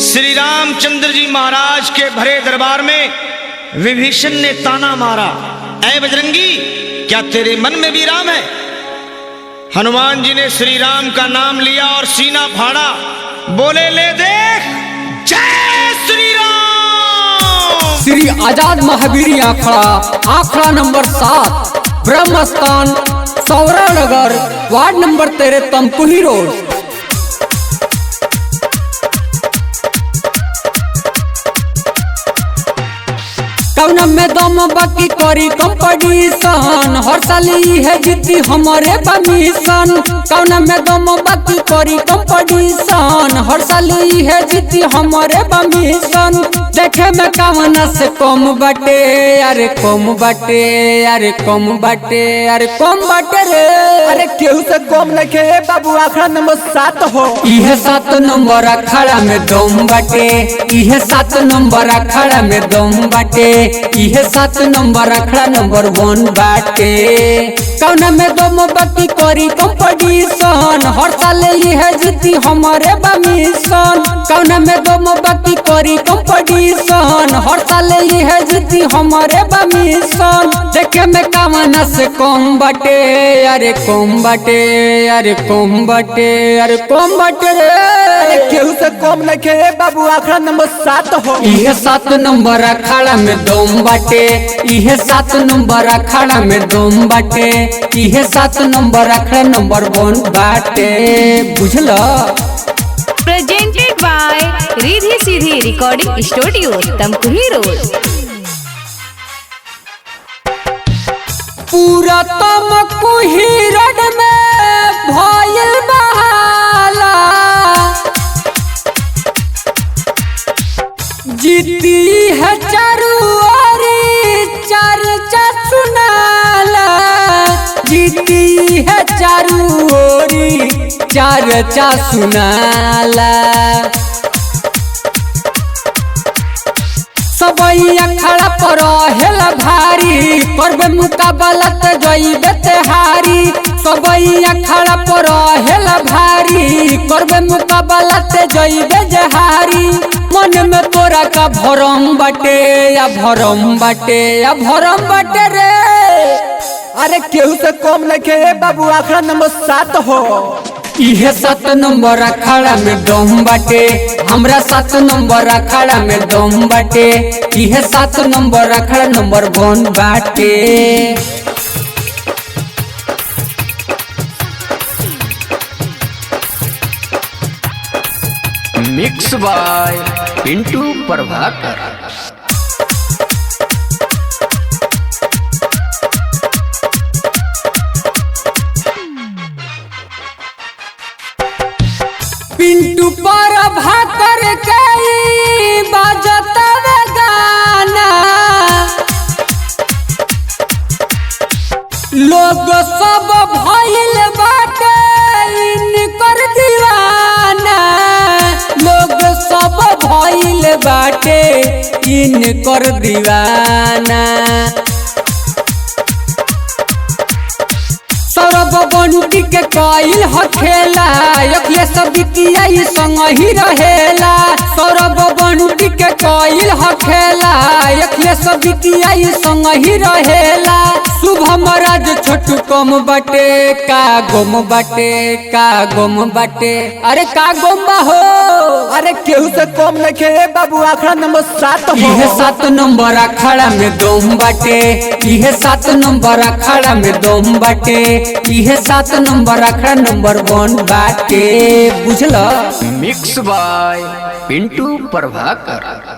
श्री रामचंद्र जी महाराज के भरे दरबार में विभीषण ने ताना मारा, ऐ बजरंगी, क्या तेरे मन में भी राम है? हनुमान जी ने श्री राम का नाम लिया और सीना फाड़ा, बोले, ले देख, जय श्री राम। श्री आजाद महावीर आखड़ा, आखड़ा नंबर 7, ब्रह्म स्थान, सौरानगर, वार्ड नंबर 13, तमकुही रोड। कौन में दम बाकी करी कंपटीशन, हर साल है जीती हमारे बमिशन। कौन में दम बाकी करी कंपटीशन, हर साल है जीती हमारे बमिशन। देखे में कामना से कम बाटे, अरे कम बाटे, अरे कम बाटे, अरे कम बाटे रे। अरे केहू से कम नहीं बाबू, आखड़ा नंबर 7 हो। यह 7 नंबर अखाड़ा में दम बाटे, यह 7 नंबर अखाड़ा में दम बाटे, यह 7 नंबर अखाड़ा नंबर 1 बाटे। कौन में दम बाकी करी कंपटीशन, हर साल यह जीती हमारे बमिशन। कौन में दम बाकी करी कंपटीशन, हर साल यह जीती हमारे बमिशन। देखे में कामना से कम बाटे, अरे कम बाटे, अरे कम बाटे, अरे कम बाटे रे। अरे केहू से कम नहीं बाबू, आखड़ा नंबर 7 हो। यह 7 नंबर अखाड़ा में दम बाटे, यह 7 नंबर अखाड़ा में दम बाटे, यह 7 नंबर अखाड़ा नंबर 1 बाटे। बुझल? Presented by Riddhi Siddhi recording studio, Tamkuhi road. पूरा तमकुही रोड में भइल बहाला, जीती है चारू ओरी चर्चा सुनाला, जीती है चारू ओरी चर्चा सुनाला। सबई अखाड़ा पर हेला भारी, करबे मुकाबला त जइबे तेहारी। सबई अखाड़ा पर हेला भारी, करबे मुकाबला त जइबे जहारी। मन में तोरा का भरम बाटे, या भरम बाटे, या भरम बाटे रे। अरे केहू से कम नहीं बाबू, आखड़ा नंबर 7 हो। यह 7 नंबर अखाड़ा में दम बाटे, हमरा 7 नंबर अखाड़ा में दम बाटे, यह 7 नंबर अखाड़ा नंबर 1 बाटे। Mix by Pintu Prabhakar. पिंटू प्रभाकर के बाजत गाना, लोग सब भइल बाटे इनकर दीवाना, लोग सब भइल बाटे इनकर दीवाना। सौरभ बंटी के कइल हखेला, अखिले सब बिकिया संग ही रहेला। सौरभ बंटी के कइल हखेला, अखिले सब बिकिया संग ही रहेला। शुभम राज छोटू कम बाटे, का गम बाटे, का गम बाटे, अरे का गम बा हो। अरे केहू से कम नहीं बाबू, आखड़ा नंबर 7 हो। यह 7 नंबर अखाड़ा में दम बाटे, यह 7 नंबर अखाड़ा में दम बाटे, यह 7 नंबर अखाड़ा नंबर 1 बाटे। बुझल? Mix by Pintu Prabhakar.